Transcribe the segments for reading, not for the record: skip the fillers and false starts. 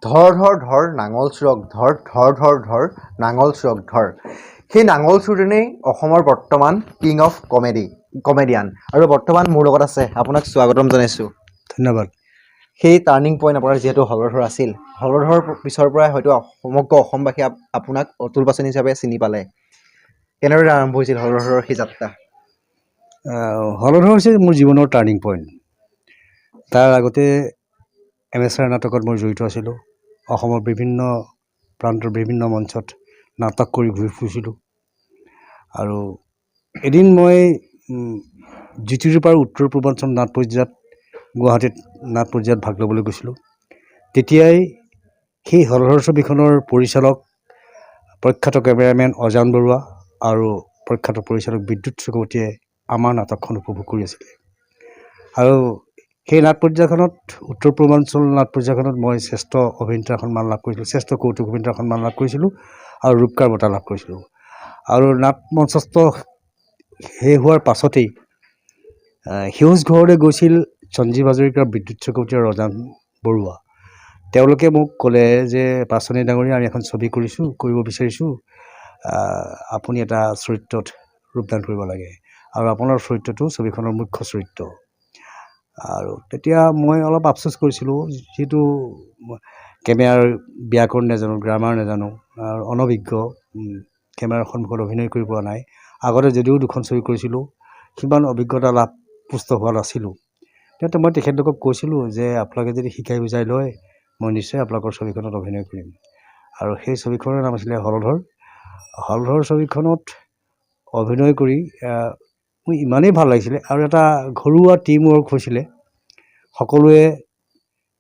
ধৰ ধৰ ধৰ নাঙল চোৰক ধৰ ধৰ ধৰ ধৰ নাঙল চোৰক ধৰ সেই নাঙল চোৰজনেই অসমৰ বৰ্তমান কিং অফ কমেডিয়ান আৰু বৰ্তমান মোৰ লগত আছে আপোনাক স্বাগতম জনাইছোঁ। ধন্যবাদ। সেই টাৰ্ণিং পইণ্ট আপোনাৰ যিহেতু হলধৰ আছিল, হলধৰ পিছৰ পৰাই হয়তো সমগ্ৰ অসমবাসী আপোনাক অতুল বাচন হিচাপে চিনি পালে। কেনেদৰে আৰম্ভ হৈছিল হলধৰৰ সেই যাত্ৰা? হলধৰ হৈছে মোৰ জীৱনৰ টাৰ্ণিং পইণ্ট। তাৰ আগতে এমেচাৰ নাটকত মই জড়িত আছিলোঁ। অসমৰ বিভিন্ন প্ৰান্তৰ বিভিন্ন মঞ্চত নাটক কৰি ঘূৰি ফুৰিছিলোঁ। আৰু এদিন মই জ্যোতিৰূপাৰ উত্তৰ পূৰ্বাঞ্চল নাট পৰ্যায়ত গুৱাহাটীত নাট পৰ্যায়ত ভাগ ল'বলৈ গৈছিলোঁ। তেতিয়াই সেই হলধৰ ছবিখনৰ পৰিচালক প্ৰখ্যাত কেমেৰামেন অজান বৰুৱা আৰু প্ৰখ্যাত পৰিচালক বিদ্যুৎ চক্ৰৱৰ্তীয়ে আমাৰ নাটকখন উপভোগ কৰি আছিলে। আৰু সেই নাট পৰ্যায়খনত উত্তৰ পূৰ্বাঞ্চল নাট পৰ্যায়খনত মই শ্ৰেষ্ঠ অভিনেতাৰ সন্মান লাভ কৰিছিলোঁ, শ্ৰেষ্ঠ কৌতুক অভিনেতাৰ সন্মান লাভ কৰিছিলোঁ আৰু ৰূপকাৰ বঁটা লাভ কৰিছিলোঁ। আৰু নাট মঞ্চস্থ শেষ হোৱাৰ পাছতেই সেউজ ঘৰলৈ গৈছিল সঞ্জীৱ হাজৰিকা, বিদ্যুৎ চক্ৰৱৰ্তী আৰু অজান বৰুৱা। তেওঁলোকে মোক ক'লে যে পাচনি ডাঙৰীয়া, আমি এখন ছবি কৰিব বিচাৰিছোঁ, আপুনি এটা চৰিত্ৰত ৰূপদান কৰিব লাগে আৰু আপোনাৰ চৰিত্ৰটো ছবিখনৰ মুখ্য চৰিত্ৰ। আৰু তেতিয়া মই অলপ আফচোচ কৰিছিলোঁ, যিহেতু কেমেৰাৰ ব্যাকৰণ নাজানো, গ্ৰামাৰ নাজানো আৰু অনভিজ্ঞ, কেমেৰাৰ সন্মুখত অভিনয় কৰি পোৱা নাই। আগতে যদিও দুখন ছবি কৰিছিলোঁ, সিমান অভিজ্ঞতা লাভ পুষ্ট হোৱা নাছিলোঁ। তেতিয়া মই তেখেতলোকক কৈছিলোঁ যে আপোনালোকে যদি শিকাই বুজাই লয়, মই নিশ্চয় আপোনালোকৰ ছবিখনত অভিনয় কৰিম। আৰু সেই ছবিখনৰ নাম আছিলে হলধৰ। হলধৰ ছবিখনত অভিনয় কৰি মোৰ ইমানেই ভাল লাগিছিলে। আৰু এটা ঘৰুৱা টিম ৱৰ্ক হৈছিলে, সকলোৱে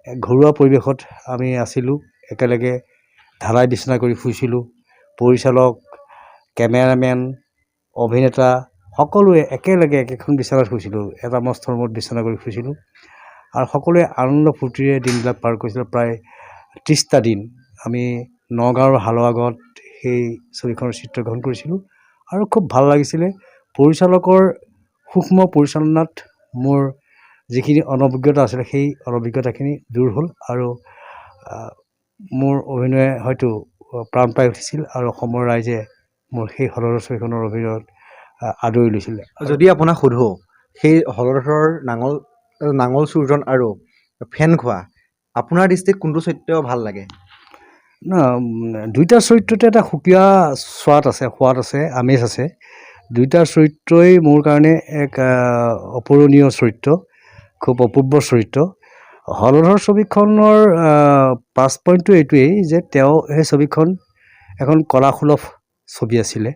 ঘৰুৱা পৰিৱেশত আমি আছিলোঁ, একেলগে ঢালাই বিচনা কৰি শুইছিলোঁ। পৰিচালক, কেমেৰামেন, অভিনেতা সকলোৱে একেলগে একেখন বিচনাত শুইছিলোঁ, এটা মস্ত ৰুমত বিচনা কৰি শুইছিলোঁ। আৰু সকলোৱে আনন্দ ফূৰ্তিৰে দিনবিলাক পাৰ কৰিছিলোঁ। প্ৰায় 30টা দিন আমি নগাঁৱৰ হালোৱা গাঁৱত সেই ছবিখনৰ চিত্ৰগ্ৰহণ কৰিছিলোঁ আৰু খুব ভাল লাগিছিলে। পৰিচালকৰ সূক্ষ্ম পৰিচালনাত মোৰ যিখিনি অনভিজ্ঞতা আছিলে, সেই অনভিজ্ঞতাখিনি দূৰ হ'ল আৰু মোৰ অভিনয়ে হয়তো প্ৰাণ পাই উঠিছিল আৰু অসমৰ ৰাইজে মোৰ সেই হলধৰ ছবিখনৰ অভিনয়ত আদৰি লৈছিলে। যদি আপোনাক সোধোঁ, সেই হলধৰৰ নাঙল চোৰজন আৰু ফেন খোৱা, আপোনাৰ দৃষ্টিত কোনটো চৰিত্ৰ ভাল লাগে? দুইটা চৰিত্ৰতে এটা সুকীয়া সোৱাদ আছে, আমেজ আছে। দুইটা চৰিত্ৰই মোৰ কাৰণে এক অপূৰণীয় চৰিত্ৰ, খুব অপূৰ্ব চৰিত্ৰ। হলধৰ ছবিখনৰ প্লাছ পইণ্টটো এইটোৱেই যে সেই ছবিখন এখন কলাসুলভ ছবি আছিলে,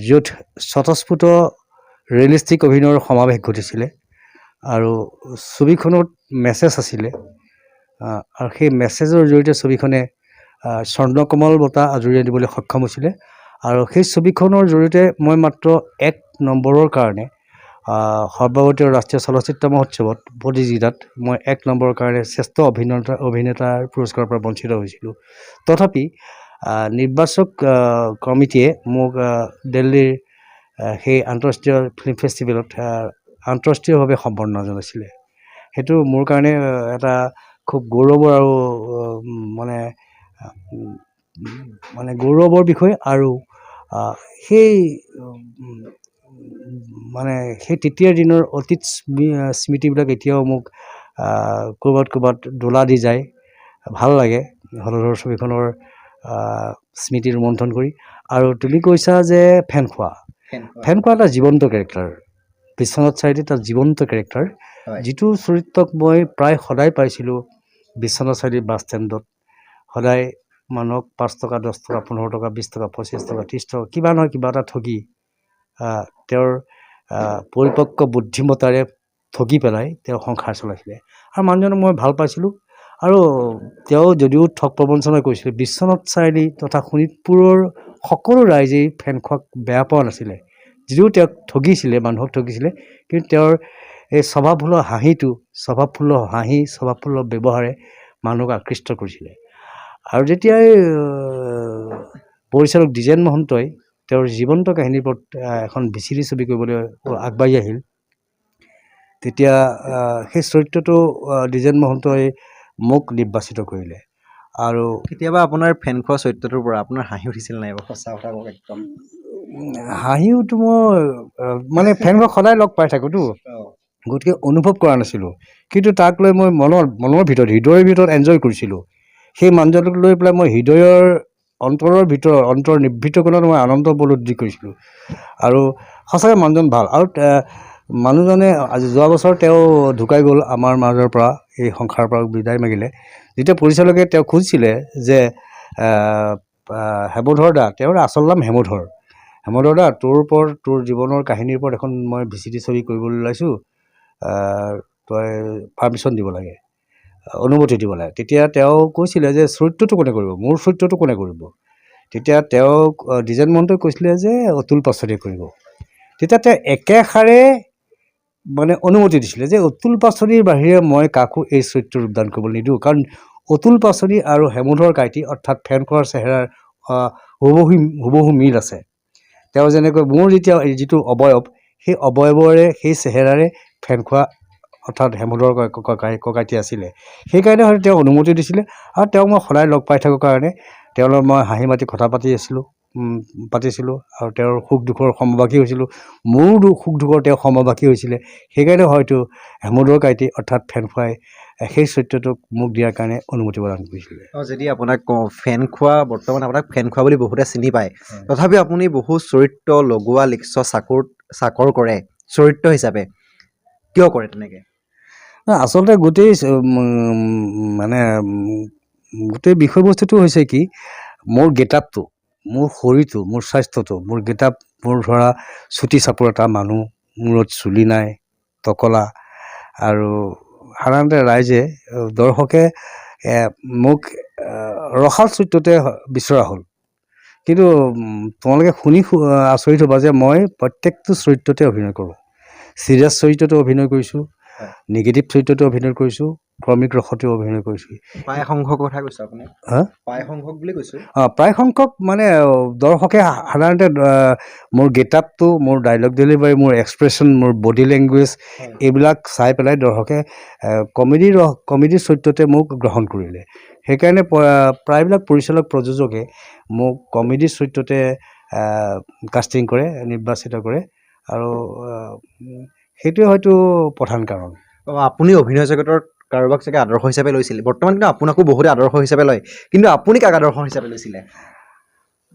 য'ত স্বতঃস্ফূৰ্ত ৰিয়েলিষ্টিক অভিনয়ৰ সমাৱেশ ঘটিছিলে আৰু ছবিখনত মেছেজ আছিলে। আৰু সেই মেছেজৰ জৰিয়তে ছবিখনে স্বৰ্ণকমল বঁটা আজুৰিয়াই দিবলৈ সক্ষম হৈছিলে। আৰু সেই ছবিখনৰ জৰিয়তে মই মাত্ৰ 1 নম্বৰৰ কাৰণে সৰ্বভাৰতীয় ৰাষ্ট্ৰীয় চলচ্চিত্ৰ মহোৎসৱত প্ৰতিযোগিতাত মই 1 নম্বৰৰ কাৰণে শ্ৰেষ্ঠ অভিনেতাৰ পুৰস্কাৰৰ পৰা বঞ্চিত হৈছিলোঁ। তথাপি নিৰ্বাচক কমিটিয়ে মোক দিল্লীৰ সেই আন্তঃৰাষ্ট্ৰীয় ফিল্ম ফেষ্টিভেলত আন্তঃৰাষ্ট্ৰীয়ভাৱে সম্বৰ্ধনা জনাইছিলে। সেইটো মোৰ কাৰণে এটা খুব গৌৰৱৰ আৰু মানে গৌৰৱৰ বিষয়। আৰু সেই তেতিয়াৰ দিনৰ অতীত স্মৃতিবিলাক এতিয়াও মোক ক'ৰবাত দোলা দি যায়। ভাল লাগে হলধৰ ছবিখনৰ স্মৃতি ৰোমন্থন কৰি। আৰু তুমি কৈছা যে ফেন খোৱা এটা জীৱন্ত কেৰেক্টাৰ, বিশ্বনাথ চাৰিআলিত এটা জীৱন্ত কেৰেক্টাৰ, যিটো চৰিত্ৰক মই প্ৰায় সদায় পাইছিলোঁ বিশ্বনাথ চাৰিআলি বাছ ষ্টেণ্ডত। সদায় মানুহক 5 টকা, 10 টকা, 15 টকা, 20 টকা, 25 টকা, 30 টকা কিবা নহয় কিবা এটা ঠগি তেওঁৰ পৰিপক্ক বুদ্ধিমত্তাৰে ঠগি পেলাই তেওঁ সংসাৰ চলাইছিলে। আৰু মানুহজনক মই ভাল পাইছিলোঁ। আৰু তেওঁ যদিও ঠগ প্ৰবঞ্চনা কৰিছিলে, বিশ্বনাথ চাৰিআলি তথা শোণিতপুৰৰ সকলো ৰাইজেই ফেন খোৱাক বেয়া পোৱা নাছিলে। যদিও তেওঁক মানুহক ঠগিছিলে, কিন্তু তেওঁৰ এই স্বভাৱফুল্ল ব্যৱহাৰে মানুহক আকৃষ্ট কৰিছিলে। আৰু যেতিয়াই পৰিচালক দ্বিজেন মহন্তই তেওঁৰ জীৱন্ত কাহিনীৰ ওপৰত এখন VCD ছবি কৰিবলৈ আগবাঢ়ি আহিল, তেতিয়া সেই চৰিত্ৰটো দ্বিজেন মহন্তই মোক নিৰ্বাচিত কৰিলে। আৰু কেতিয়াবা আপোনাৰ ফেন খোৱা চৰিত্ৰটোৰ পৰা আপোনাৰ হাঁহি উঠিছিল নাই বাৰু? সঁচা কথা কওক একদম। হাঁহিওতো মই মানে ফেনখন সদায় লগ পাই থাকোঁতো, গতিকে অনুভৱ কৰা নাছিলোঁ। কিন্তু তাক লৈ মই মনৰ ভিতৰত হৃদয়ৰ ভিতৰত এনজয় কৰিছিলোঁ। সেই মানুহজনক লৈ পেলাই মই হৃদয়ৰ অন্তৰ নিভৃতকণত মই আনন্দ উপলব্ধি কৰিছিলোঁ। আৰু সঁচাকৈ মানুহজন ভাল। আৰু মানুহজনে আজি যোৱা বছৰ তেওঁ ঢুকাই গ'ল আমাৰ মাজৰ পৰা, এই সংসাৰৰ পৰা বিদায় মাগিলে। যেতিয়া পৰিচালকে তেওঁ খুজিছিলে যে হেমধৰ দা, তেওঁৰ আচল নাম হেমধৰ, হেমধৰ দা তোৰ জীৱনৰ কাহিনীৰ ওপৰত এখন মই VCD ছবি কৰিবলৈ ওলাইছোঁ, তই পাৰ্মিশ্যন দিব লাগে, অনুমতি দিব লাগে। তেতিয়া তেওঁ কৈছিলে যে চৰিত্ৰটো কোনে কৰিব, মোৰ চৰিত্ৰটো কোনে কৰিব? তেতিয়া তেওঁক দ্বিজেন মহন্তই কৈছিলে যে অতুল পাচনিয়ে কৰিব। তেতিয়া তেওঁ একেষাৰে মানে অনুমতি দিছিলে যে অতুল পাচনিৰ বাহিৰে মই কাকো এই চৰিত্ৰ ৰূপদান কৰিবলৈ নিদিওঁ। কাৰণ অতুল পাচনি আৰু হেমধৰ কাইটি অৰ্থাৎ ফেন খোৱাৰ চেহেৰাৰ হুবহু মিল আছে। তেওঁ যেনেকৈ মোৰ যিটো অৱয়ৱ, সেই অৱয়ৱৰে সেই চেহেৰাৰে ফেন খোৱা অৰ্থাৎ হেমধৰ ককাইটি আছিলে। সেইকাৰণে হয়তো তেওঁ অনুমতি দিছিলে। আৰু তেওঁক মই সদায় লগ পাই থাকোঁ কাৰণে তেওঁৰ লগত মই হাঁহি মাতি কথা পাতিছিলোঁ আৰু তেওঁৰ সুখ দুখৰ সমভাগী হৈছিলোঁ। মোৰো সুখ দুখৰ তেওঁ সমভাগী হৈছিলে। সেইকাৰণে হয়তো হেমধৰ কাইটি অৰ্থাৎ ফেন খোৱাই সেই চৰিত্ৰটোক মোক দিয়াৰ কাৰণে অনুমতি প্ৰদান কৰিছিলে। যদি আপোনাক কওঁ ফেন খোৱা, বৰ্তমান আপোনাক ফেন খোৱা বুলি বহুতে চিনি পায়, তথাপিও আপুনি বহু চৰিত্ৰ লগোৱা লিখ্য চাকৰ কৰে চৰিত্ৰ হিচাপে, কিয় কৰে তেনেকৈ? আচলতে গোটেই গোটেই বিষয়বস্তুটো হৈছে কি, মোৰ গেটআপটো, মোৰ শৰীৰটো, মোৰ স্বাস্থ্যটো, মোৰ গেটআপ, মোৰ ধৰা চুটি চাপৰ এটা মানুহ, মূৰত চুলি নাই, টকলা। আৰু সাধাৰণতে ৰাইজে দৰ্শকে মোক ৰসাল চৰিত্ৰতে বিচৰা হ'ল। কিন্তু তোমালোকে শুনি আচৰিত হ'বা যে মই প্ৰত্যেকটো চৰিত্ৰতে অভিনয় কৰোঁ। চিৰিয়াছ চৰিত্ৰতো অভিনয় কৰিছোঁ, নিগেটিভ চৰিত্ৰতো অভিনয় কৰিছোঁ, ক্ৰমিক ৰসতো অভিনয় কৰিছোঁ। প্ৰায় সংখ্যক কথা কৈছোঁ আপুনি? প্ৰায় সংখ্যক বুলি কৈছোঁ। প্ৰায় সংখ্যক মানে দৰ্শকে সাধাৰণতে মোৰ গেটআপটো, মোৰ ডাইলগ ডেলিভাৰী, মোৰ এক্সপ্ৰেশ্যন, মোৰ বডি লেংগুৱেজ, এইবিলাক চাই পেলাই দৰ্শকে কমেডি চৰিত্ৰতে মোক গ্ৰহণ কৰিলে। সেইকাৰণে প্ৰায়বিলাক পৰিচালক প্ৰযোজকে মোক কমেডি চৰিত্ৰতে কাষ্টিং কৰে, নিৰ্বাচিত কৰে। আৰু সেইটোৱে হয়তো প্ৰধান কাৰণ। আপুনি অভিনয় জগতৰ কাৰোবাক চাগে আদৰ্শ হিচাপে লৈছিল, বৰ্তমান কিন্তু আপোনাকো বহুতে আদৰ্শ হিচাপে লয়, কিন্তু আপুনি কাক আদৰ্শ হিচাপে লৈছিলে?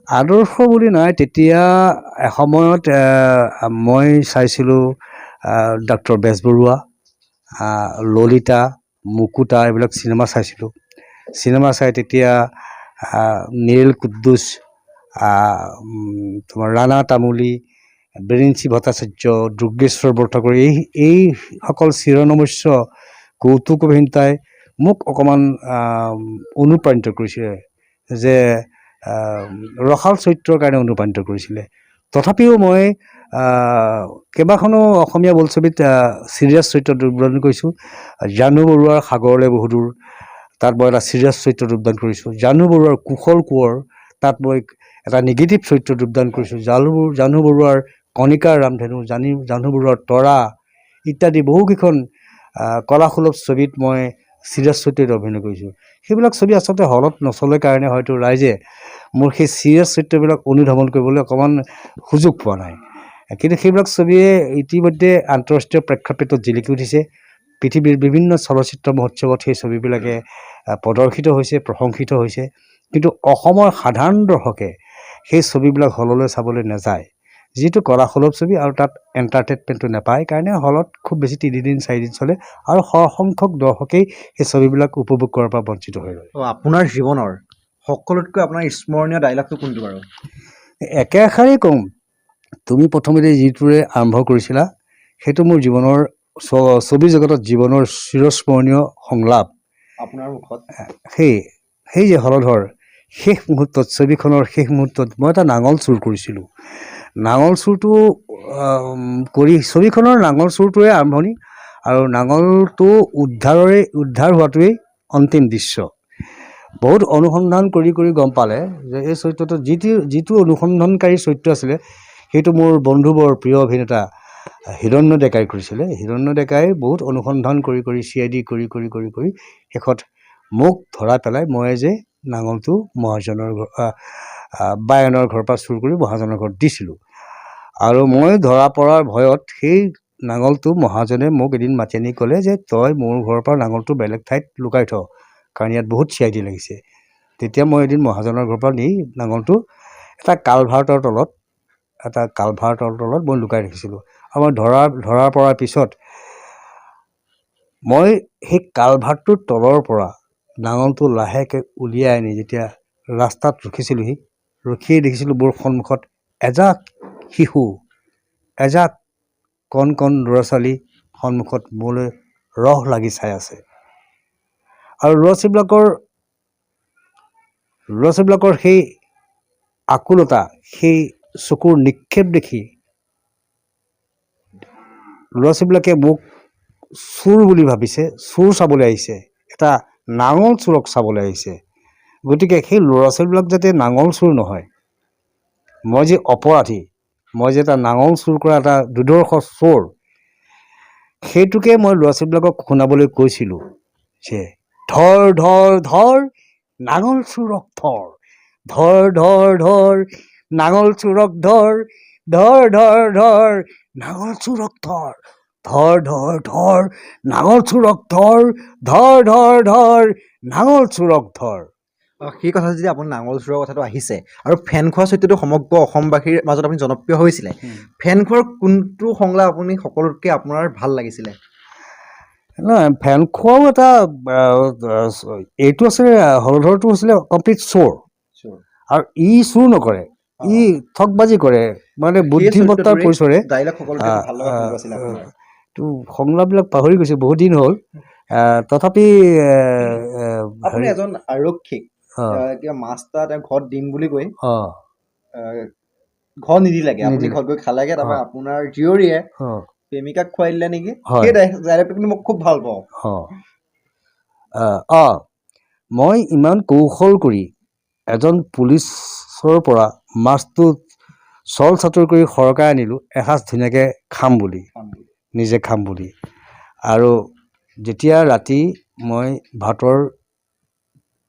আদৰ্শ বুলি নাই, তেতিয়া এসময়ত মই চাইছিলোঁ ডক্টৰ বেজবৰুৱা, ললিতা, মুকুতা, এইবিলাক চিনেমা চাইছিলোঁ। চিনেমা চাই তেতিয়া নীল কুদ্দুছ, তোমাৰ ৰাণা তামুলী, বিৰিঞ্চি ভট্টাচাৰ্য, দুৰ্গেশ্বৰ বৰঠাকুৰ, এইসকল চিৰনমস্য কৌতুক অভিনেতাই মোক অকণমান অনুপ্ৰাণিত কৰিছিলে, যে ৰসাল চৰিত্ৰৰ কাৰণে অনুপ্ৰাণিত কৰিছিলে। তথাপিও মই কেইবাখনো অসমীয়া বোলছবিত চিৰিয়াছ চৰিত্ৰত যোগদান কৰিছোঁ। জানু বৰুৱাৰ সাগৰলৈ বহুদূৰ, তাত মই এটা চিৰিয়াছ চৰিত্ৰত যোগদান কৰিছোঁ। জানু বৰুৱাৰ কুশল কোঁৱৰ, তাত মই এটা নিগেটিভ চৰিত্ৰত যোগদান কৰিছোঁ। জানু বৰুৱাৰ কণিকাৰ ৰামধেনু, জানু বৰুৱাৰ তৰা ইত্যাদি বহুকেইখন কলাসুলভ ছবিত মই চিৰিয়াছ চৰিত্ৰত অভিনয় কৰিছোঁ। সেইবিলাক ছবি আচলতে হলত নচলে কাৰণে হয়তো ৰাইজে মোৰ সেই চিৰিয়াছ চৰিত্ৰবিলাক অনুধাৱন কৰিবলৈ অকণমান সুযোগ পোৱা নাই। কিন্তু সেইবিলাক ছবিয়ে ইতিমধ্যে আন্তঃৰাষ্ট্ৰীয় প্ৰেক্ষাপটত জিলিকি উঠিছে। পৃথিৱীৰ বিভিন্ন চলচ্চিত্ৰ মহোৎসৱত সেই ছবিবিলাকে প্ৰদৰ্শিত হৈছে, প্ৰশংসিত হৈছে। কিন্তু অসমৰ সাধাৰণ দৰ্শকে সেই ছবিবিলাক হললৈ চাবলৈ নাযায়, যিটো কলাসুলভ ছবি আৰু তাত এণ্টাৰটেইনমেণ্টটো নাপায় কাৰণে হলত খুব বেছি 3 দিন 4 দিন চলে আৰু সৰহসংখ্যক দৰ্শকেই সেই ছবিবিলাক উপভোগ কৰাৰ পৰা বঞ্চিত হৈ ৰয়। আপোনাৰ জীৱনৰ সকলোতকৈ আপোনাৰ স্মৰণীয় ডাইলগটো কোনটো বাৰু? একেষাৰেই কওঁ, তুমি প্ৰথমতে যিটোৰে আৰম্ভ কৰিছিলা সেইটো মোৰ জীৱনৰ ছবি জগতত জীৱনৰ চিৰস্মৰণীয় সংলাপ। আপোনাৰ মুখত সেই যে হলধৰ, শেষ মুহূৰ্তত, ছবিখনৰ শেষ মুহূৰ্তত মই এটা নাঙল চুৰ কৰিছিলোঁ। নাঙল চুৰটো কৰি ছবিখনৰ নাঙল চুৰটোৱে আৰম্ভণি আৰু নাঙলটো উদ্ধাৰ হোৱাটোৱেই অন্তিম দৃশ্য। বহুত অনুসন্ধান কৰি গম পালে যে এই চৰিত্ৰটো যিটো অনুসন্ধানকাৰী চৰিত্ৰ আছিলে সেইটো মোৰ বন্ধুবৰ প্ৰিয় অভিনেতা হিৰণ্য ডেকাই কৰিছিলে। হিৰণ্য ডেকাই বহুত অনুসন্ধান কৰি CID কৰি শেষত মোক ধৰাই পেলাই মই যে নাঙলটো মহাজনৰ বায়নৰ ঘৰৰ পৰা চুৰ কৰি মহাজনৰ ঘৰত দিছিলোঁ। আৰু মই ধৰা পৰাৰ ভয়ত সেই নাঙলটো মহাজনে মোক এদিন মাতি আনি ক'লে যে তই মোৰ ঘৰৰ পৰা নাঙলটো বেলেগ ঠাইত লুকাই থ, কাৰণ ইয়াত বহুত চিআইডি লাগিছে। তেতিয়া মই এদিন মহাজনৰ ঘৰৰ পৰা নি নাঙলটো এটা কালভাৰ্টৰ তলত মই লুকাই ৰাখিছিলোঁ। আৰু মই ধৰাৰ পৰাৰ পিছত মই সেই কালভাৰ্টটোৰ তলৰ পৰা নাঙলটো লাহেকৈ উলিয়াই আনি যেতিয়া ৰাস্তাত ৰখিয়েই দেখিছিলোঁ মোৰ সন্মুখত এজাক শিশু, এজাক কণ কণ ল'ৰা ছোৱালী সন্মুখত মোলৈ ৰহ লাগি চাই আছে। আৰু ল'ৰা ছোৱালীবিলাকৰ সেই আকুলতা, সেই চকুৰ নিক্ষেপ দেখি ল'ৰা ছোৱালীবিলাকে মোক চোৰ বুলি ভাবিছে, চোৰ চাবলৈ আহিছে, এটা নাঙল চোৰক চাবলৈ আহিছে। গতিকে সেই ল'ৰা ছোৱালীবিলাক যাতে নাঙল চোৰ নহয়, মই যে অপৰাধী, মই যে এটা নাঙল চোৰ কৰা এটা দুৰ্ধৰ্ষ চোৰ, সেইটোকে মই ল'ৰা ছোৱালীবিলাকক শুনাবলৈ কৈছিলোঁ যে ধৰ ধৰ ধৰ নাঙল চোৰক ধৰ, ধৰ ধৰ ধৰ নাঙল চোৰক ধৰ, ধৰ ধৰ ধৰ নাঙল চোৰক ধৰ, ধৰ ধৰ ধৰ নাঙল চোৰক ধৰ, ধৰ ধৰ ধৰ নাঙল চোৰক ধৰ। সেই কথা যদি আপুনি নাঙল চোৰৰ কথাটো আহিছে আৰু ফেন খোৱা চৰিত্ৰটো সমগ্ৰ অসমবাসীৰ মাজত আপুনি জনপ্ৰিয় হৈছিলে, ফেন খোৱাৰ কোনটো সংলাপ আপুনি সকলোতকৈ আপোনাৰ ভাল লাগিছিলে? নহয়, ফেন খোৱাও এটা এইটো আছিলে, হলধৰটো হৈছিলে কমপ্লিট চোৰ, আৰু ই চোৰ নকৰে, ই ঠগবাজি কৰে, মানে বুদ্ধিমত্তাৰ পৰিচৰে। তো সংলাপবিলাক পাহৰি গৈছোঁ, বহুত দিন হ'ল। তথাপি আপুনি এজন আৰক্ষীক কিবা মাছ এটা তেওঁ ঘৰত দিম বুলি কৈ ঘৰত নিদিলেগে, আপুনি ঘৰত গৈ খালেগে, তাৰপৰা আপোনাৰ জীয়ৰীয়ে প্ৰেমিকাক খুৱাই দিলে নেকি? সেই ডাইলগটো কিন্তু মই খুব ভাল পাওঁ। মই ইমান কৌশল কৰি এজন পুলিচৰ পৰা মাছটো চল চাতুৰ কৰি সৰকাই আনিলোঁ এসাঁজ ধুনীয়াকৈ খাম বুলি, নিজে খাম বুলি। আৰু যেতিয়া ৰাতি মই ভাতৰ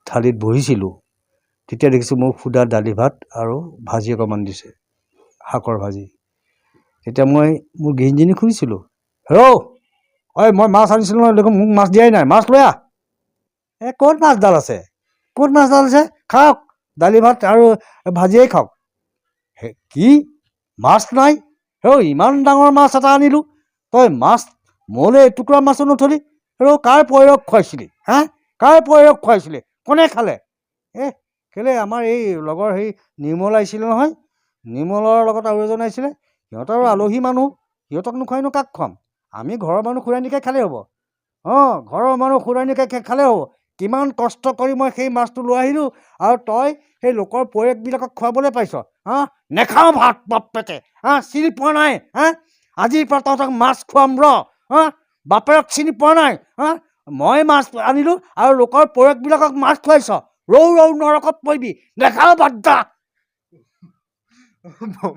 থালিত বহিছিলোঁ, তেতিয়া দেখিছোঁ মোৰ সুদা দালি ভাত আৰু ভাজি অকণমান দিছে, শাকৰ ভাজি। তেতিয়া মই মোৰ গৃহিণীজনীক সুধিছিলোঁ, হেৰৌ ঐ মই মাছ আনিছিলোঁ নহয়, দেখোন মোক মাছ দিয়াই নাই, মাছ লৈ আহ। ক'ত মাছডাল আছে, ক'ত মাছডাল আছে, খাওক দালি ভাত আৰু ভাজিয়েই খাওক। কি মাছ নাই? ইমান ডাঙৰ মাছ এটা আনিলোঁ, তই মাছ মোলৈ এটুকুৰা মাছো নথলি? কাৰ পয়ৰক খুৱাইছিলি, কাৰ পয়ৰক খুৱাইছিলি, কোনে খালে? কেলে আমাৰ এই লগৰ সেই নিৰ্মল আহিছিলে নহয়, নিৰ্মলৰ লগত আৰু এজন আহিছিলে, সিহঁতৰ আলহী মানুহ, সিহঁতক নোখোৱাইনো কাক খুৱাম? আমি ঘৰৰ মানুহ খুৰাই নিকাই খালেই হ'ব। ঘৰৰ মানুহ খুৰাই নিকাই খালেই হ'ব। কিমান কষ্ট কৰি মই সেই মাছটো লৈ আহিলোঁ, আৰু তই সেই লোকৰ পৰিয়ালবিলাকক খুৱাবলৈ পাইছ? নেখাওঁ ভাত বাপেকে, চিনি পোৱা নাই? আজিৰ পৰা তহঁতক মাছ খুৱাম ৰ, বাপেৰক চিনি পোৱা নাই? মই মাছ আনিলোঁ আৰু লোকৰ পৰিয়ালবিলাকক মাছ খুৱাইছ, ৰৌ ৰৌ নৰকত পৰিবি, নেখাওঁ ভাত যা।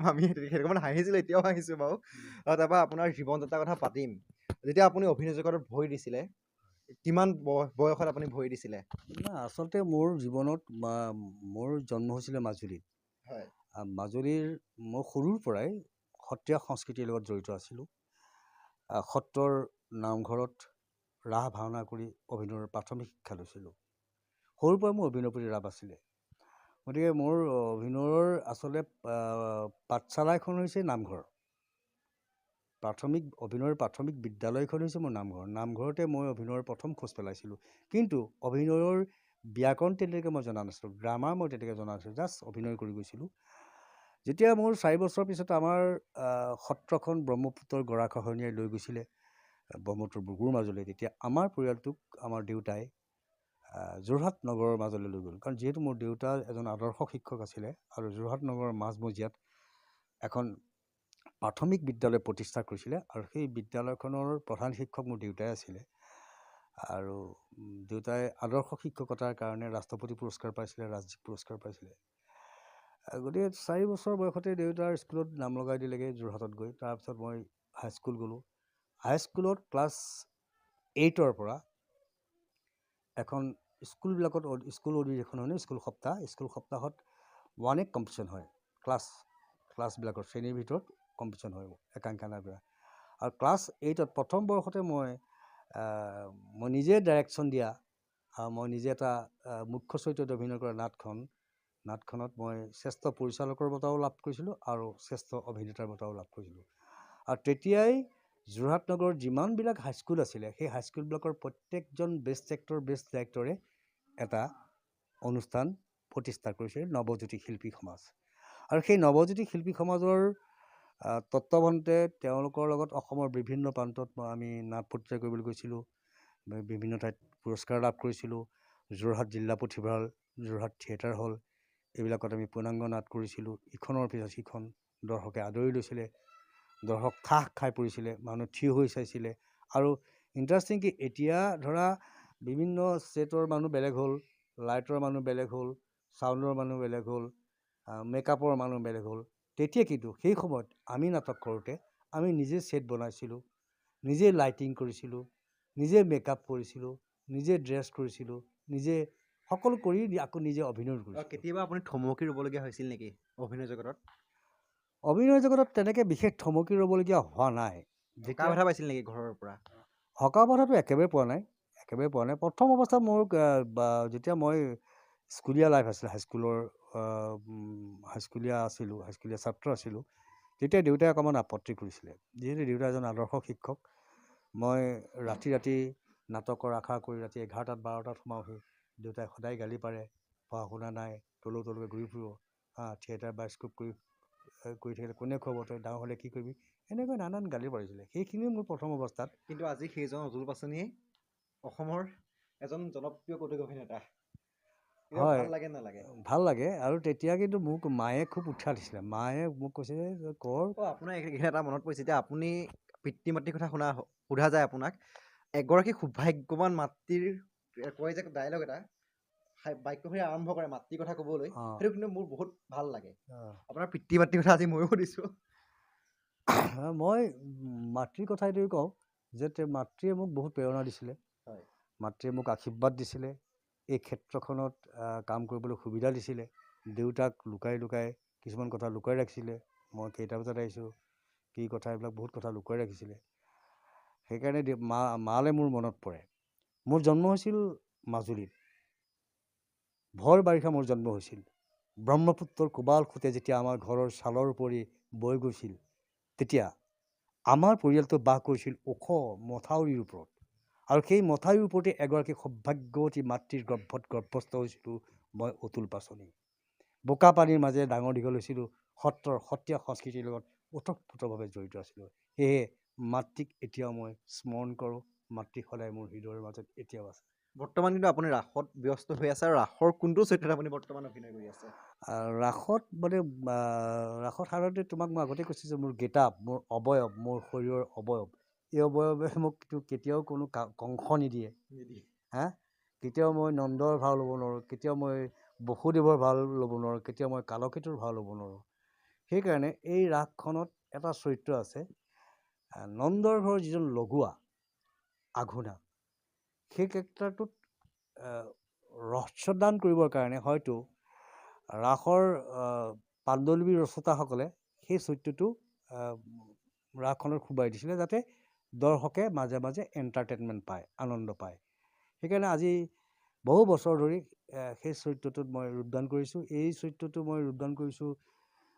আমি সেইটো মানে হাঁহিছিলোঁ, এতিয়াও হাঁহিছোঁ বাৰু। তাৰপৰা আপোনাৰ জীৱন যাত্ৰাৰ কথা পাতিম। যেতিয়া আপুনি অভিনয় জগতত ভৰি দিছিলে, কিমান বয়সত আপুনি ভৰি দিছিলে? আচলতে মোৰ জীৱনত মোৰ জন্ম হৈছিলে মাজুলীত। মাজুলীৰ মই সৰুৰ পৰাই সত্ৰীয়া সংস্কৃতিৰ লগত জড়িত আছিলোঁ। সত্ৰৰ নামঘৰত ৰাস ভাওনা কৰি অভিনয়ৰ প্ৰাথমিক শিক্ষা লৈছিলোঁ। সৰুৰ পৰাই মোৰ অভিনয়ৰ প্ৰতি ৰাপ আছিলে। গতিকে মোৰ অভিনয়ৰ আচলতে পাঠশালা এখন হৈছে নামঘৰ। অভিনয়ৰ প্ৰাথমিক বিদ্যালয়খন হৈছে মোৰ নামঘৰ। নামঘৰতে মই অভিনয়ৰ প্ৰথম খোজ পেলাইছিলোঁ। কিন্তু অভিনয়ৰ ব্যাকৰণ তেনেকৈ মই জনা নাছিলোঁ, গ্ৰামাৰ মই তেনেকৈ জনা নাছিলোঁ, জাষ্ট অভিনয় কৰি গৈছিলোঁ। যেতিয়া মোৰ 4 বছৰৰ পিছত আমাৰ সত্ৰখন ব্ৰহ্মপুত্ৰৰ গৰাখহনীয়াই লৈ গৈছিলে ব্ৰহ্মপুত্ৰৰ বুকুৰ মাজলৈ, তেতিয়া আমাৰ পৰিয়ালটোক আমাৰ দেউতাই যোৰহাট নগৰৰ মাজলৈ লৈ গ'ল। কাৰণ যিহেতু মোৰ দেউতা এজন আদৰ্শ শিক্ষক আছিলে, আৰু যোৰহাট নগৰৰ মাজমজিয়াত এখন প্ৰাথমিক বিদ্যালয় প্ৰতিষ্ঠা কৰিছিলে, আৰু সেই বিদ্যালয়খনৰ প্ৰধান শিক্ষক মোৰ দেউতাই আছিলে। আৰু দেউতাই আদৰ্শ শিক্ষকতাৰ কাৰণে ৰাষ্ট্ৰপতি পুৰস্কাৰ পাইছিলে, ৰাজ্যিক পুৰস্কাৰ পাইছিলে। গতিকে 4 বছৰ বয়সতে দেউতাৰ স্কুলত নাম লগাই দিলেগৈ যোৰহাটত গৈ। তাৰপিছত মই হাইস্কুল গ'লোঁ। হাইস্কুলত ক্লাছ 8ৰ পৰা এখন স্কুলবিলাকত স্কুল অধিৱেশন হয় ন, স্কুল সপ্তাহত 1 week কম্পিটিশ্যন হয়। ক্লাছবিলাকৰ শ্ৰেণীৰ ভিতৰত কম্পিটিশ্যন হয় একাংকিকাৰ। আৰু ক্লাছ 8ত প্ৰথম বৰ্ষতে মই নিজে ডাইৰেকশ্যন দিয়া আৰু মই নিজে এটা মুখ্য চৰিত্ৰত অভিনয় কৰা নাটখনত মই শ্ৰেষ্ঠ পৰিচালকৰ বঁটাও লাভ কৰিছিলোঁ আৰু শ্ৰেষ্ঠ অভিনেতাৰ বঁটাও লাভ কৰিছিলোঁ। আৰু তেতিয়াই যোৰহাট নগৰৰ যিমানবিলাক হাইস্কুল আছিলে সেই হাইস্কুলবিলাকৰ প্ৰত্যেকজন বেষ্ট এক্টৰ বেষ্ট ডাইৰেক্টৰে এটা অনুষ্ঠান প্ৰতিষ্ঠা কৰিছিল, নৱজ্যোতি শিল্পী সমাজ। আৰু সেই নৱজ্যোতি শিল্পী সমাজৰ তত্ত্বাৱধানতে তেওঁলোকৰ লগত অসমৰ বিভিন্ন প্ৰান্তত আমি নাট প্ৰতিষ্ঠা কৰিবলৈ গৈছিলোঁ, বিভিন্ন ঠাইত পুৰস্কাৰ লাভ কৰিছিলোঁ। যোৰহাট জিলা পুথিভঁৰাল, যোৰহাট থিয়েটাৰ হল, এইবিলাকত আমি পূৰ্ণাংগ নাট কৰিছিলোঁ। ইখনৰ পিছত সিখন দৰ্শকে আদৰি লৈছিলে, দৰ্শক ঠাহ খাই পৰিছিলে, মানুহ থিয় হৈ চাইছিলে। আৰু ইণ্টাৰেষ্টিং কি, এতিয়া ধৰা বিভিন্ন ষ্টেটৰ মানুহ বেলেগ হ'ল, লাইটৰ মানুহ বেলেগ হ'ল, চাউণ্ডৰ মানুহ বেলেগ হ'ল, মেকআপৰ মানুহ বেলেগ হ'ল। তেতিয়া কিন্তু সেই সময়ত আমি নাটক কৰোঁতে আমি নিজে ছেট বনাইছিলোঁ, নিজে লাইটিং কৰিছিলোঁ, নিজে মেকআপ কৰিছিলোঁ, নিজে ড্ৰেছ কৰিছিলোঁ, নিজে সকলো কৰি আকৌ নিজে অভিনয় কৰিছিলোঁ। কেতিয়াবা আপুনি থমকি ৰ'বলগীয়া হৈছিল নেকি অভিনয় জগতত? অভিনয় জগতত তেনেকৈ বিশেষ থমকি ৰ'বলগীয়া হোৱা নাই। যেতিয়া বাধা পাইছিল নেকি ঘৰৰ পৰা? হকা বাধাটো একেবাৰে পোৱা নাই। প্ৰথম অৱস্থাত মোৰ যেতিয়া মই স্কুলীয়া লাইফ আছিলে, হাইস্কুলীয়া ছাত্ৰ আছিলোঁ, তেতিয়া দেউতাই অকণমান আপত্তি কৰিছিলে। যিহেতু দেউতা এজন আদৰ্শ শিক্ষক, মই ৰাতি নাটকৰ আশা কৰি ৰাতি 11টাত 12টাত সোমাওঁহি। দেউতাই সদায় গালি পাৰে, পঢ়া শুনা নাই, তলকৈ ঘূৰি ফুৰোঁ, থিয়েটাৰ বায়স্কোপ কৰি থাকিলে কোনে খুৱাব, তই ডাঙৰ হ'লে কি কৰিবি, এনেকৈ নানান গালি পাৰিছিলে। সেইখিনিও মোৰ প্ৰথম অৱস্থাত। কিন্তু আজি সেইজন অতুল পাচনিয়ে অসমৰ এজন জনপ্ৰিয় কৌতুক অভিনেতা। হয়, ভাল লাগে নালাগে? ভাল লাগে। আৰু তেতিয়া কিন্তু মোক মায়ে খুব উৎসাহ দিছিলে। মায়ে মোক কৈছে যে কৰ। আপোনাৰ এইখিনি এটা মনত পৰিছে, এতিয়া আপুনি পিতৃ মাতৃৰ কথা সোধা যায় আপোনাক, এগৰাকী সৌভাগ্যৱান মাতৃৰ কয় যে ডাইলগ এটা, বাক্যশাৰী আৰম্ভ কৰে মাতৃৰ কথা ক'বলৈ, সেইটো কিন্তু মোৰ বহুত ভাল লাগে। আপোনাৰ পিতৃ মাতৃৰ কথা আজি ময়ো সুধিছোঁ। মই মাতৃৰ কথা এইটোৱে কওঁ যে মাতৃয়ে মোক বহুত প্ৰেৰণা দিছিলে। মাতৃয়ে মোক আশীৰ্বাদ দিছিলে, এই ক্ষেত্ৰখনত কাম কৰিবলৈ সুবিধা দিছিলে। দেউতাক লুকাই কিছুমান কথা লুকাই ৰাখিছিলে, মই কেইটা বজাত আহিছোঁ, কি কথা, এইবিলাক বহুত কথা লুকাই ৰাখিছিলে। সেইকাৰণে মালে মোৰ মনত পৰে। মোৰ জন্ম হৈছিল মাজুলীত, ভৰ বাৰিষা মোৰ জন্ম হৈছিল। ব্ৰহ্মপুত্ৰৰ কোবাল সোঁতে যেতিয়া আমাৰ ঘৰৰ ছালৰ উপৰি বৈ গৈছিল, তেতিয়া আমাৰ পৰিয়ালটো বাস কৰিছিল ওখ মথাউৰিৰ ওপৰত। আৰু সেই মথাউৰিৰ ওপৰতে এগৰাকী সৌভাগ্যৱতী মাতৃৰ গৰ্ভস্থ হৈছিলোঁ মই, অতুল পাচনি। বোকা পানীৰ মাজেৰে ডাঙৰ দীঘল হৈছিলোঁ, সত্ৰীয়া সংস্কৃতিৰ লগত ওতঃপ্ৰোতভাৱে জড়িত আছিলোঁ। সেয়ে মাতৃক এতিয়াও মই স্মৰণ কৰোঁ, মাতৃ সদায় মোৰ হৃদয়ৰ মাজত এতিয়াও আছে। বৰ্তমান কিন্তু আপুনি ৰাসত ব্যস্ত হৈ আছে, আৰু ৰাসৰ কোনটো চৰিত্ৰত আপুনি বৰ্তমান অভিনয় কৰি আছে? ৰাসত সাধাৰণতে তোমাক মই আগতে কৈছোঁ যে মোৰ গেটআপ, মোৰ অৱয়ব, মোৰ শৰীৰৰ অৱয়ৱ, এই অৱয়ৱে মোক কেতিয়াও কোনো কংস নিদিয়ে। কেতিয়াও মই নন্দৰ ভাও ল'ব নোৱাৰোঁ, কেতিয়াও মই বসুদেৱৰ ভাও ল'ব নোৱাৰোঁ, কেতিয়াও মই কালকেতুৰ ভাও ল'ব নোৱাৰোঁ। সেইকাৰণে এই ৰাসখনত এটা চৰিত্ৰ আছে, নন্দৰ ঘৰৰ যিজন লগুৱা আঘোনা, সেই কেৰেক্টাৰটোত ৰহস্যদান কৰিবৰ কাৰণে হয়তো ৰাসৰ পাণ্ডুলিপি ৰচয়িতাসকলে সেই চৰিত্ৰটো ৰাসখনত সোমাই দিছিলে, যাতে দৰ্শকে মাজে মাজে এণ্টাৰটেইনমেণ্ট পায়, আনন্দ পায়। সেইকাৰণে আজি বহু বছৰ ধৰি সেই চৰিত্ৰটোত মই ৰূপদান কৰিছোঁ। এই চৰিত্ৰটো মই ৰূপদান কৰিছোঁ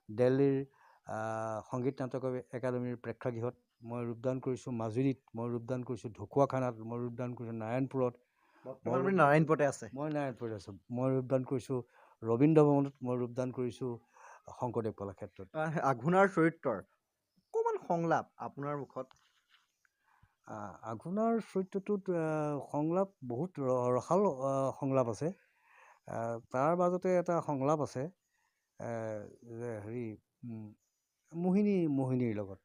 দিল্লীৰ সংগীত নাটক একাডেমীৰ প্ৰেক্ষাগৃহত, মই ৰূপদান কৰিছোঁ মাজুলীত, মই ৰূপদান কৰিছোঁ ঢকুৱাখানাত, মই ৰূপদান কৰিছোঁ নাৰায়ণপুৰত। বৰ্তমান নাৰায়ণপুৰতে আছে? মই নাৰায়ণপুৰত আছোঁ। মই ৰূপদান কৰিছোঁ ৰবীন্দ্ৰ ভৱনত, মই ৰূপদান কৰিছোঁ শংকৰদেৱ কলাক্ষেত্ৰত। আঘোণাৰ চৰিত্ৰৰ অকণমান সংলাপ আপোনাৰ মুখত? আঘোণাৰ চৰিত্ৰটোত সংলাপ বহুত ৰসাল সংলাপ আছে। তাৰ মাজতে এটা সংলাপ আছে যে মোহিনীৰ লগত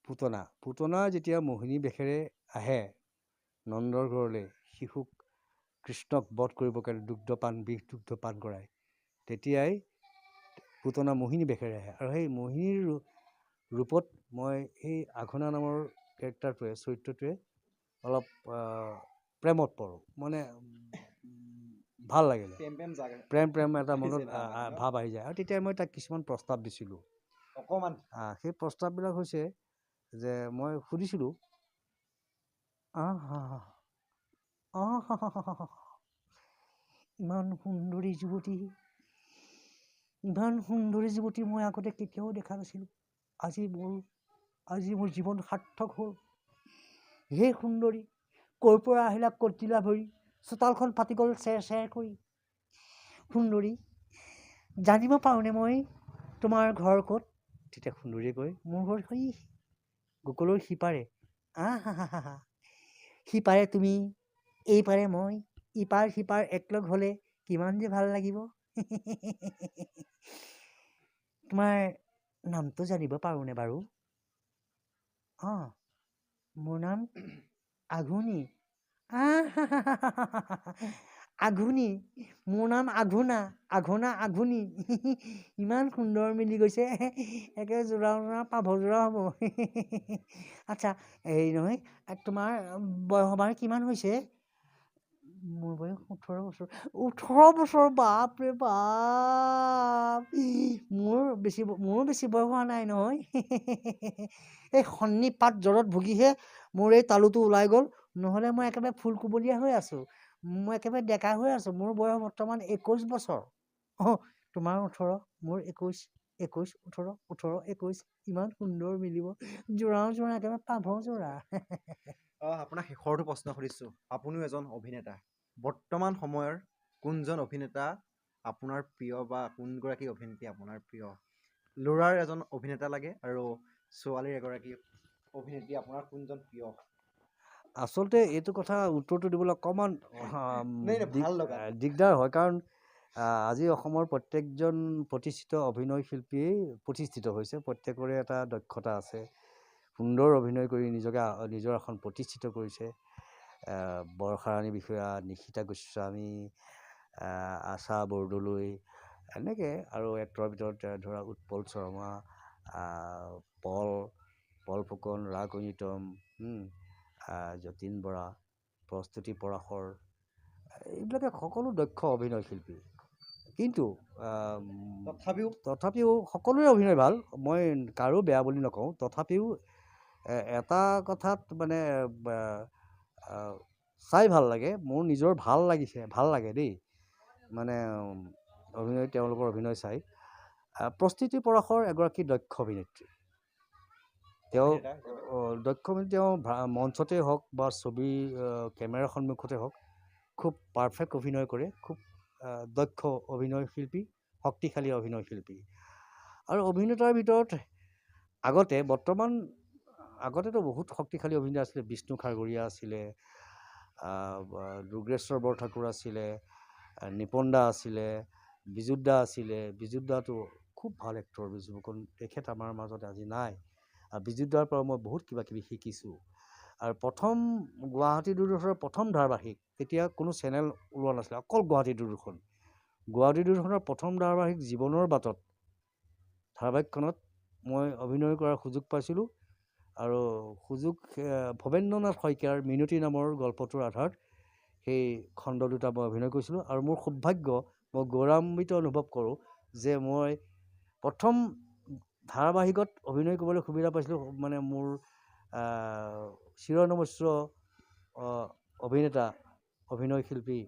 পুতনা যেতিয়া মোহিনী বেশেৰে আহে নন্দৰ ঘৰলৈ শিশুক কৃষ্ণক বধ কৰিবৰ কাৰণে বিষ দুগ্ধ পান কৰায়, তেতিয়াই পুতনা মোহিনী বেশেৰে আহে। আৰু সেই মোহিনীৰ ৰূপত মই সেই আঘোণা নামৰ চৰিত্ৰটোৱে অলপ প্ৰেমত পৰোঁ, মানে ভাল লাগিলে প্ৰেম জাগে প্ৰেম এটা মনত আহিছে ভাৱত ন? ভাৱ আহি যায়। আৰু তেতিয়া মই তাক কিছুমান প্ৰস্তাৱ দিছিলোঁ। অকমান সেই প্ৰস্তাৱবিলাক হৈছে যে মই সুধিছিলোঁ, ইমান সুন্দৰী যুৱতী, মই আগতে কেতিয়াও দেখা নাছিলোঁ। আজি মোৰ জীৱন সাৰ্থক হ'ল। হে সুন্দৰী, ক'ৰ পৰা আহিলা কটিলা ভৰি, চোতালখন ফাটি গ'ল চেৰ চেৰ কৰি। সুন্দৰী, জানিব পাৰোঁনে মই তোমাৰ ঘৰ ক'ত? তেতিয়া সুন্দৰীয়ে কয়, মোৰ ঘৰ গকুলৰ সিপাৰে। সিপাৰে তুমি, এইপাৰে মই, ইপাৰ সিপাৰ একলগ হ'লে কিমান যে ভাল লাগিব। তোমাৰ নামটো জানিব পাৰোঁনে বাৰু? মোৰ নাম আঘোণী। আঘোণী, মোৰ নাম আঘোণা। আঘোণী। ইমান সুন্দৰ মিলি গৈছে, একে যোৰা পাভযোৰা হ'ব। আচ্ছা, হেৰি নহয়, তোমাৰ বয়স বাৰু কিমান হৈছে? মোৰ বয়স 18 বছৰ। 18 বছৰ, বাপৰে বাপ। মোৰো বেছি বয়স হোৱা নাই নহয়। এই সন্নিপাত জ্বৰত ভুগিহে মোৰ এই তালুটো ওলাই গ'ল, নহ'লে মই একেবাৰে ফুলকুবলীয়া হৈ আছোঁ। মই একেবাৰে ডেকা হৈ আছোঁ। মোৰ বয়স বৰ্তমান 21 বছৰ। তোমাৰ 18, মোৰ 21, 18, 21, ইমান সুন্দৰ মিলিব। যোৰা একেবাৰে পাভযোৰা। আপোনাক শেষৰটো প্ৰশ্ন সুধিছোঁ। আপুনিও এজন অভিনেতা। বৰ্তমান সময়ৰ কোনজন অভিনেতা আপোনাৰ প্ৰিয়, বা কোনগৰাকী অভিনেত্ৰী আপোনাৰ প্ৰিয়? ল'ৰাৰ এজন অভিনেতা লাগে আৰু ছোৱালীৰ এগৰাকী অভিনেত্ৰী আপোনাৰ কোনজন প্ৰিয়? আচলতে এইটো কথা উত্তৰটো দিবলৈ অকণমান নাই, ভাল লগা। দিগদাৰ হয়, কাৰণ আজি অসমৰ প্ৰত্যেকজন প্ৰতিষ্ঠিত অভিনয় শিল্পীয়েই প্ৰতিষ্ঠিত হৈছে। প্ৰত্যেকৰে এটা দক্ষতা আছে। সুন্দৰ অভিনয় কৰি নিজৰ এখন প্ৰতিষ্ঠিত কৰিছে। বৰ্ষাৰাণী বিষয়া, নিশিতা গোস্বামী, আশা বৰদলৈ, এনেকৈ আৰু এক্টৰৰ ভিতৰত ধৰা উৎপল শৰ্মা, পল ফুকন, ৰাগ ঐনিতম, যতীন বৰা, প্ৰস্তুতি পৰাশৰ, এইবিলাকে সকলো দক্ষ অভিনয় শিল্পী। কিন্তু তথাপিও সকলোৰে অভিনয় ভাল, মই কাৰো বেয়া বুলি নকওঁ। তথাপিও এটা কথাত মানে চাই ভাল লাগে, মোৰ নিজৰ ভাল লাগে দেই, মানে তেওঁলোকৰ অভিনয় চাই। প্ৰস্তুতি পৰাশৰ এগৰাকী দক্ষ অভিনেত্ৰী। তেওঁ মঞ্চতে হওক বা কেমেৰাৰ সন্মুখতে হওক, খুব পাৰফেক্ট অভিনয় কৰে। খুব দক্ষ অভিনয় শিল্পী, শক্তিশালী অভিনয় শিল্পী। আৰু অভিনেতাৰ ভিতৰত আগতেতো বহুত শক্তিশালী অভিনেতা আছিলে। বিষ্ণু খাগৰীয়া আছিলে, দুৰ্গেশ্বৰ বৰঠাকুৰ আছিলে, নিপন দা আছিলে, বিজুত দা আছিলে। বিজুত দাটো খুব ভাল এক্টৰ। বিজু ফুকন, তেখেত আমাৰ মাজত আজি নাই। বিজুত দাৰ পৰা মই বহুত কিবা কিবি শিকিছোঁ। আৰু প্ৰথম গুৱাহাটী দূৰদৰ্শনৰ প্ৰথম ধাৰাবাহিক, তেতিয়া কোনো চেনেল ওলোৱা নাছিলে, অকল গুৱাহাটী দূৰদৰ্শন। গুৱাহাটী দূৰদৰ্শনৰ প্ৰথম ধাৰাবাহিক জীৱনৰ বাটত ধাৰাবাহিকখনত মই অভিনয় কৰাৰ সুযোগ পাইছিলোঁ। আৰু ভৱেন্দ্ৰনাথ শইকীয়াৰ মিনতি নামৰ গল্পটোৰ আধাৰত সেই খণ্ড দুটা মই অভিনয় কৰিছিলোঁ। আৰু মোৰ সৌভাগ্য, মই গৌৰৱান্বিত অনুভৱ কৰোঁ যে মই প্ৰথম ধাৰাবাহিকত অভিনয় কৰিবলৈ সুবিধা পাইছিলোঁ। মানে মোৰ চিৰনমস্য অভিনয় শিল্পী,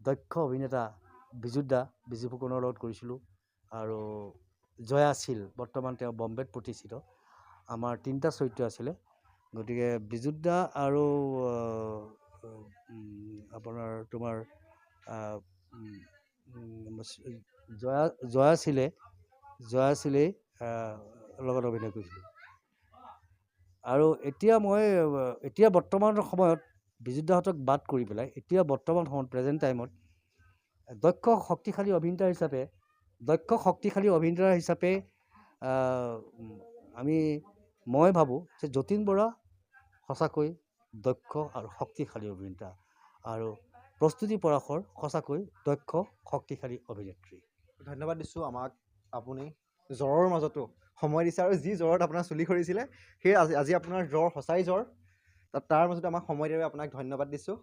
দক্ষ অভিনেতা বিজু ফুকনৰ লগত কৰিছিলোঁ। আৰু জয়া আছিল, বৰ্তমান তেওঁ বম্বেত প্ৰতিষ্ঠিত। আমাৰ 3টা চৰিত্ৰ আছিলে। গতিকে বিজুত দা আৰু তোমাৰ জয়া আছিলে লগত অভিনয় কৰিছিলোঁ। আৰু এতিয়া বৰ্তমান সময়ত বিজুত দাহঁতক বাদ কৰি পেলাই, এতিয়া বৰ্তমান সময়ত প্ৰেজেণ্ট টাইমত দক্ষ শক্তিশালী অভিনেতা হিচাপে মই ভাবোঁ যে যতীন বৰা সঁচাকৈ দক্ষ আৰু শক্তিশালী অভিনেতা, আৰু প্ৰস্তুতি পৰাশৰ সঁচাকৈ দক্ষ শক্তিশালী অভিনেত্ৰী। ধন্যবাদ দিছোঁ আমাক আপুনি জ্বৰৰ মাজতো সময় দিছে, আৰু যি জ্বৰত আপোনাৰ চুলি সৰিছিলে, সেই আজি আপোনাৰ জ্বৰ, সঁচাই জ্বৰ, তাৰ মাজতে আমাক সময় দিয়াৰ বাবে আপোনাক ধন্যবাদ দিছোঁ।